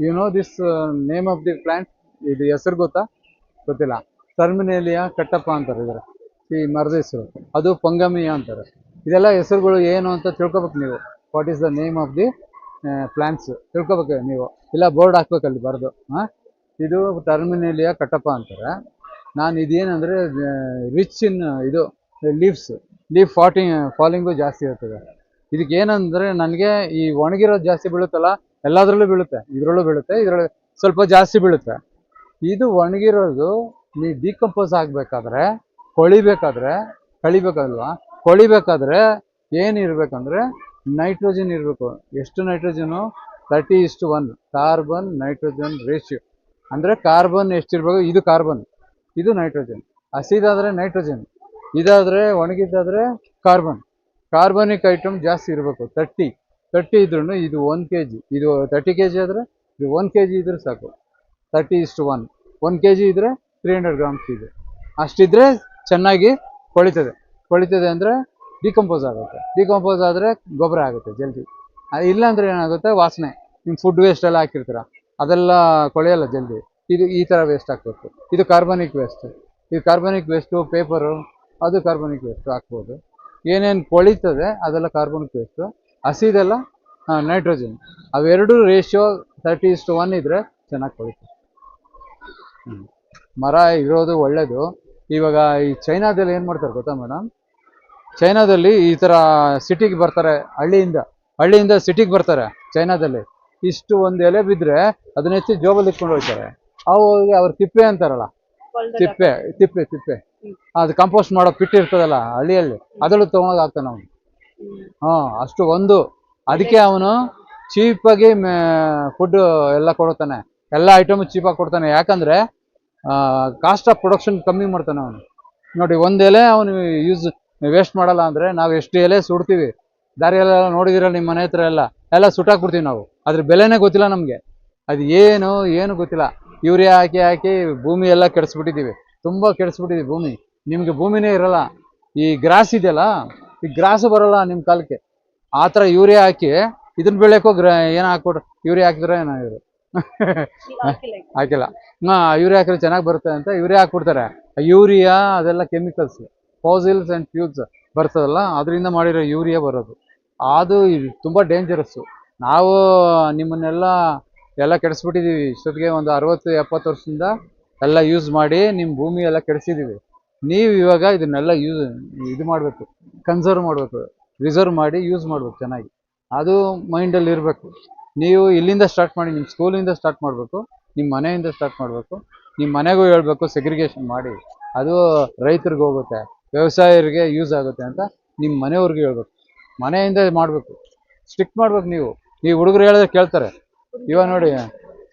You know this name of the plant? ಇದು ಹೆಸರು ಗೊತ್ತಿಲ್ಲ. ಟರ್ಮಿನೇಲಿಯಾ ಕಟ್ಟಪ್ಪ ಅಂತಾರೆ ಇದರ ಈ ಮರದ ಹೆಸರು. ಅದು ಪಂಗಮಿಯಾ ಅಂತಾರೆ. ಇದೆಲ್ಲ ಹೆಸರುಗಳು ಏನು ಅಂತ ತಿಳ್ಕೊಬೇಕು ನೀವು. What is the name of the plants ತಿಳ್ಕೊಬೇಕು ನೀವು. ಇಲ್ಲ ಬೋರ್ಡ್ ಹಾಕ್ಬೇಕಲ್ಲಿ ಬರೆದು. ಇದು ಟರ್ಮಿನೇಲಿಯಾ ಕಟ್ಟಪ್ಪ ಅಂತಾರೆ. ನಾನು ಇದೇನಂದರೆ ರಿಚ್ ಇನ್ ಇದು ಲೀಫ್ ಫಾಲಿಂಗು ಜಾಸ್ತಿ ಇರ್ತದೆ. ಇದಕ್ಕೆ ಏನಂದರೆ ನನಗೆ ಈ ಒಣಗಿರೋದು ಜಾಸ್ತಿ ಬೀಳುತ್ತಲ್ಲ, ಎಲ್ಲದರಲ್ಲೂ ಬೀಳುತ್ತೆ, ಇದರಲ್ಲೂ ಬೀಳುತ್ತೆ, ಇದರಲ್ಲಿ ಸ್ವಲ್ಪ ಜಾಸ್ತಿ ಬೀಳುತ್ತೆ. ಇದು ಒಣಗಿರೋದು ನೀ ಡಿಕಂಪೋಸ್ ಆಗಬೇಕಾದ್ರೆ ಕಳಿಬೇಕಲ್ವಾ? ಕೊಳಿಬೇಕಾದ್ರೆ ಏನಿರ್ಬೇಕಂದ್ರೆ ನೈಟ್ರೋಜನ್ ಇರಬೇಕು. ಎಷ್ಟು ನೈಟ್ರೋಜನು? 30:1 carbon nitrogen ratio. ಅಂದರೆ ಕಾರ್ಬನ್ ಎಷ್ಟಿರ್ಬೇಕು? ಇದು ಕಾರ್ಬನ್, ಇದು ನೈಟ್ರೋಜನ್. ಹಸಿದಾದರೆ ನೈಟ್ರೋಜನ್, ಇದಾದರೆ ಒಣಗಿದ್ದಾದರೆ ಕಾರ್ಬನಿಕ್ ಐಟಮ್ ಜಾಸ್ತಿ ಇರಬೇಕು. 30 ಇದ್ರೂ ಇದು 1 kg, ಇದು 30 kg ಆದರೆ ಇದು 1 kg ಇದ್ರೆ ಸಾಕು. 30:1 1 kg ಇದ್ರೆ 300 grams ಇದೆ. ಅಷ್ಟಿದ್ರೆ ಚೆನ್ನಾಗಿ ಕೊಳಿತದೆ ಅಂದರೆ ಡಿಕಂಪೋಸ್ ಆಗುತ್ತೆ. ಡಿಕಂಪೋಸ್ ಆದರೆ ಗೊಬ್ಬರ ಆಗುತ್ತೆ ಜಲ್ದಿ. ಇಲ್ಲಾಂದ್ರೆ ಏನಾಗುತ್ತೆ, ವಾಸನೆ. ನಿಮ್ಮ ಫುಡ್ ವೇಸ್ಟ್ ಎಲ್ಲ ಹಾಕಿರ್ತೀರ, ಅದೆಲ್ಲ ಕೊಳೆಯಲ್ಲ ಜಲ್ದಿ. ಇದು ಈ ಥರ ವೇಸ್ಟ್ ಹಾಕ್ಬೇಕು. ಇದು ಕಾರ್ಬನಿಕ್ ವೇಸ್ಟು, ಪೇಪರು, ಅದು ಕಾರ್ಬನಿಕ್ ವೇಸ್ಟು ಹಾಕ್ಬೋದು. ಏನೇನು ಕೊಳಿತದೆ ಅದೆಲ್ಲ ಕಾರ್ಬನಿಕ್ ವೇಸ್ಟು. ಹಸಿದೆಲ್ಲ ನೈಟ್ರೋಜನ್. ಅವೆರಡು ರೇಷಿಯೋ 30:1 ಇದ್ರೆ ಚೆನ್ನಾಗಿ ಕೊಳಿತದೆ. ಮರ ಇರೋದು ಒಳ್ಳೆಯದು. ಇವಾಗ ಈ ಚೈನಾದಲ್ಲಿ ಏನು ಮಾಡ್ತಾರೆ ಗೊತ್ತಾ ಮೇಡಮ್? ಚೈನಾದಲ್ಲಿ ಈ ಥರ ಸಿಟಿಗೆ ಬರ್ತಾರೆ, ಹಳ್ಳಿಯಿಂದ ಸಿಟಿಗೆ ಬರ್ತಾರೆ ಚೈನಾದಲ್ಲಿ. ಇಷ್ಟು ಒಂದು ಎಲೆ ಬಿದ್ದರೆ ಅದನ್ನ ಎತ್ತಿ ಜೋಬಲ್ಲಿ ಇಟ್ಕೊಂಡು ಹೋಗ್ತಾರೆ. ಅವ್ರ ತಿಪ್ಪೆ ಅಂತಾರಲ್ಲ, ತಿಪ್ಪೆ ಅದು ಕಂಪೋಸ್ಟ್ ಮಾಡೋ ಪಿಟ್ ಇರ್ತದಲ್ಲ ಹಳ್ಳಿಯಲ್ಲಿ, ಅದರಲ್ಲೂ ತೊಗೊಂಡೋಗಿ ಹಾಕ್ತಾನೆ ಅವನು. ಅಷ್ಟು ಒಂದು. ಅದಕ್ಕೆ ಅವನು ಚೀಪಾಗಿ ಫುಡ್ ಎಲ್ಲ ಕೊಡ್ತಾನೆ, ಎಲ್ಲ ಐಟಮ್ ಚೀಪಾಗಿ ಕೊಡ್ತಾನೆ. ಯಾಕಂದರೆ ಕಾಸ್ಟ್ ಆಫ್ ಪ್ರೊಡಕ್ಷನ್ ಕಮ್ಮಿ ಮಾಡ್ತಾನೆ ಅವನು. ನೋಡಿ, ಒಂದು ಎಲೆ ಅವನು ವೇಸ್ಟ್ ಮಾಡಲ್ಲ. ಅಂದರೆ ನಾವು ಎಷ್ಟು ಎಲೆ ಸುಡ್ತೀವಿ ದಾರಿಯೆಲ್ಲ ನೋಡಿದಿರಲ್ಲ, ನಿಮ್ಮ ಮನೆ ಹತ್ರ ಎಲ್ಲ ಸುಟ್ಟಾಕ್ಬಿಡ್ತೀವಿ ನಾವು. ಅದ್ರ ಬೆಲೆನೇ ಗೊತ್ತಿಲ್ಲ ನಮಗೆ. ಅದು ಏನು ಗೊತ್ತಿಲ್ಲ. ಯೂರಿಯಾ ಹಾಕಿ ಭೂಮಿ ಎಲ್ಲ ಕೆಡಿಸ್ಬಿಟ್ಟಿದ್ದೀವಿ, ತುಂಬ ಕೆಡಿಸ್ಬಿಟ್ಟಿದ್ದೀವಿ ಭೂಮಿ. ನಿಮಗೆ ಭೂಮಿನೇ ಇರಲ್ಲ. ಈ ಗ್ರಾಸ್ ಇದೆಯಲ್ಲ, ಈ ಗ್ರಾಸು ಬರೋಲ್ಲ ನಿಮ್ಮ ಕಾಲಕ್ಕೆ. ಆ ಥರ ಯೂರಿಯಾ ಹಾಕಿ ಇದನ್ನ ಬೆಳೆಯೋಕ್ಕೋ ಏನೋ ಹಾಕ್ಬಿಟ್ರು. ಯೂರಿಯಾ ಹಾಕಿದ್ರೆ ಏನೋ ಇವರು ಹಾಕಿಲ್ಲ. ಯೂರಿಯಾ ಹಾಕಿದ್ರೆ ಚೆನ್ನಾಗಿ ಬರುತ್ತೆ ಅಂತ ಯೂರಿಯಾ ಹಾಕ್ಬಿಡ್ತಾರೆ. ಯೂರಿಯಾ ಅದೆಲ್ಲ ಕೆಮಿಕಲ್ಸ್, ಫಾಸಿಲ್ಸ್ ಆ್ಯಂಡ್ ಫ್ಯೂಲ್ಸ್ ಬರ್ತದಲ್ಲ, ಅದರಿಂದ ಮಾಡಿರೋ ಯೂರಿಯಾ ಬರೋದು. ಅದು ತುಂಬ ಡೇಂಜರಸ್ಸು. ನಾವು ನಿಮ್ಮನ್ನೆಲ್ಲ ಕೆಡಿಸ್ಬಿಟ್ಟಿದ್ದೀವಿ. ಇಷ್ಟೊತ್ತಿಗೆ ಒಂದು 60-70 ವರ್ಷದಿಂದ ಎಲ್ಲ ಯೂಸ್ ಮಾಡಿ ನಿಮ್ಮ ಭೂಮಿ ಎಲ್ಲ ಕೆಡಿಸಿದ್ದೀವಿ. ನೀವು ಇವಾಗ ಇದನ್ನೆಲ್ಲ ಇದು ಮಾಡಬೇಕು, ಕನ್ಸರ್ವ್ ಮಾಡಬೇಕು, ರಿಸರ್ವ್ ಮಾಡಿ ಯೂಸ್ ಮಾಡಬೇಕು ಚೆನ್ನಾಗಿ. ಅದು ಮೈಂಡಲ್ಲಿ ಇರಬೇಕು. ನೀವು ಇಲ್ಲಿಂದ ಸ್ಟಾರ್ಟ್ ಮಾಡಿ, ನಿಮ್ಮ ಸ್ಕೂಲಿಂದ ಸ್ಟಾರ್ಟ್ ಮಾಡಬೇಕು, ನಿಮ್ಮ ಮನೆಯಿಂದ ಸ್ಟಾರ್ಟ್ ಮಾಡಬೇಕು. ನಿಮ್ಮ ಮನೆಗೂ ಹೇಳ್ಬೇಕು ಸೆಗ್ರಿಗೇಷನ್ ಮಾಡಿ. ಅದು ರೈತರಿಗೆ ಹೋಗುತ್ತೆ, ವ್ಯವಸಾಯರಿಗೆ ಯೂಸ್ ಆಗುತ್ತೆ ಅಂತ ನಿಮ್ಮ ಮನೆಯವ್ರಿಗೆ ಹೇಳ್ಬೇಕು. ಮನೆಯಿಂದ ಮಾಡಬೇಕು, ಸ್ಟ್ರಿಕ್ಟ್ ಮಾಡ್ಬೇಕು. ನೀವು ಹುಡುಗರು ಹೇಳಿದ್ರೆ ಕೇಳ್ತಾರೆ. ಇವಾಗ ನೋಡಿ,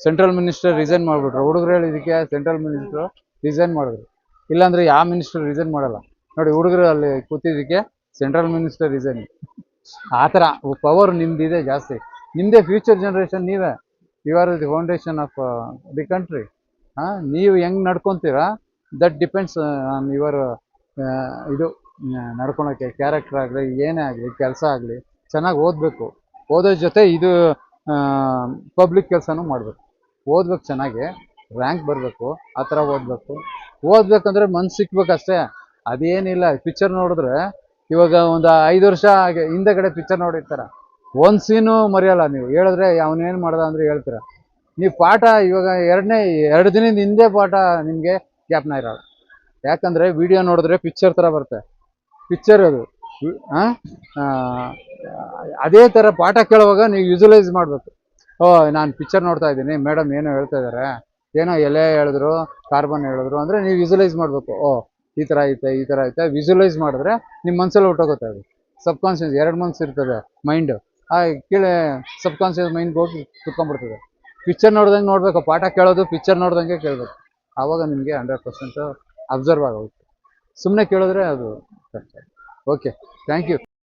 ಸೆಂಟ್ರಲ್ ಮಿನಿಸ್ಟರ್ ರಿಸೈನ್ ಮಾಡಿಬಿಟ್ರು. ಹುಡುಗರು ಹೇಳಿದಕ್ಕೆ ಸೆಂಟ್ರಲ್ ಮಿನಿಸ್ಟರ್ ರಿಸೈನ್ ಮಾಡಿದ್ರು. ಇಲ್ಲಾಂದರೆ ಯಾವ ಮಿನಿಸ್ಟರ್ ರಿಸೈನ್ ಮಾಡಲ್ಲ. ನೋಡಿ, ಹುಡುಗರು ಅಲ್ಲಿ ಕೂತಿದ್ದಕ್ಕೆ ಸೆಂಟ್ರಲ್ ಮಿನಿಸ್ಟರ್ ರಿಸೈನ್. ಆ ಥರ ಪವರ್ ನಿಮ್ದಿದೆ ಜಾಸ್ತಿ. ನಿಮ್ಮದೇ ಫ್ಯೂಚರ್ ಜನ್ರೇಷನ್ ನೀವೇ. You are the foundation of the country. ನೀವು ಹೆಂಗೆ ನಡ್ಕೊತೀರಾ, ದಟ್ ಡಿಪೆಂಡ್ಸ್ ಆನ್ ಯುವರ್ ಇದು ನಡ್ಕೊಳಕ್ಕೆ. ಕ್ಯಾರೆಕ್ಟರ್ ಆಗಲಿ, ಏನೇ ಆಗಲಿ, ಕೆಲಸ ಆಗಲಿ, ಚೆನ್ನಾಗಿ ಓದಬೇಕು. ಓದೋದ್ರ ಜೊತೆ ಇದು ಪಬ್ಲಿಕ್ ಕೆಲಸನೂ ಮಾಡಬೇಕು. ಓದ್ಬೇಕು, ಚೆನ್ನಾಗಿ ರ್ಯಾಂಕ್ ಬರಬೇಕು, ಆ ಥರ ಓದಬೇಕಂದ್ರೆ ಮನ್ಸು ಸಿಕ್ಬೇಕಷ್ಟೇ. ಅದೇನಿಲ್ಲ. ಪಿಕ್ಚರ್ ನೋಡಿದ್ರೆ ಇವಾಗ ಒಂದು 5 ವರ್ಷ ಹಿಂದೆಗಡೆ ಪಿಕ್ಚರ್ ನೋಡಿರ್ತಾರೆ, ಒಂದು ಸೀನು ಮರೆಯಲ್ಲ. ನೀವು ಹೇಳಿದ್ರೆ ಅವನೇನು ಮಾಡ್ದ ಅಂದರೆ ಹೇಳ್ತೀರ. ನೀವು ಪಾಠ ಇವಾಗ 2 ದಿನದ ಹಿಂದೆ ಪಾಠ ನಿಮಗೆ ಜ್ಞಾಪನ ಇರಲ್ಲ. ಯಾಕಂದರೆ ವಿಡಿಯೋ ನೋಡಿದ್ರೆ ಪಿಕ್ಚರ್ ಥರ ಬರುತ್ತೆ. ಪಿಕ್ಚರ್ ಅದು. ಅದೇ ಥರ ಪಾಠ ಕೇಳುವಾಗ ನೀವು ವಿಜುವಲೈಸ್ ಮಾಡಬೇಕು. ನಾನು ಪಿಕ್ಚರ್ ನೋಡ್ತಾ ಇದ್ದೀನಿ, ಮೇಡಮ್ ಏನೋ ಹೇಳ್ತಾ ಇದ್ದಾರೆ, ಏನೋ ಎಲೆ ಹೇಳಿದ್ರು, ಕಾರ್ಬನ್ ಹೇಳಿದ್ರು ಅಂದರೆ ನೀವು ವಿಜುವಲೈಸ್ ಮಾಡಬೇಕು. ಈ ಥರ ಐತೆ ವಿಜುವಲೈಸ್ ಮಾಡಿದ್ರೆ ನಿಮ್ಮ ಮನಸ್ಸಲ್ಲಿ ಹೊಟ್ಟೋಗುತ್ತೆ. ಅದು ಸಬ್ಕಾನ್ಷಿಯಸ್ 2 ಮನ್ಸು ಇರ್ತದೆ ಮೈಂಡು. ಸಬ್ ಕಾನ್ಷಿಯಸ್ ಮೈಂಡ್ಗೆ ಹೋಗಿ ಕುತ್ಕೊಂಡ್ಬಿಡ್ತದೆ. ಪಿಕ್ಚರ್ ನೋಡ್ದಂಗೆ ನೋಡಬೇಕು, ಪಾಠ ಕೇಳೋದು ಪಿಕ್ಚರ್ ನೋಡ್ದಂಗೆ ಕೇಳಬೇಕು. ಆವಾಗ ನಿಮಗೆ 100% ಅಬ್ಸರ್ವ್ ಆಗೋಗುತ್ತೆ. ಸುಮ್ಮನೆ ಕೇಳಿದ್ರೆ ಅದು ಕಷ್ಟ. Okay, thank you.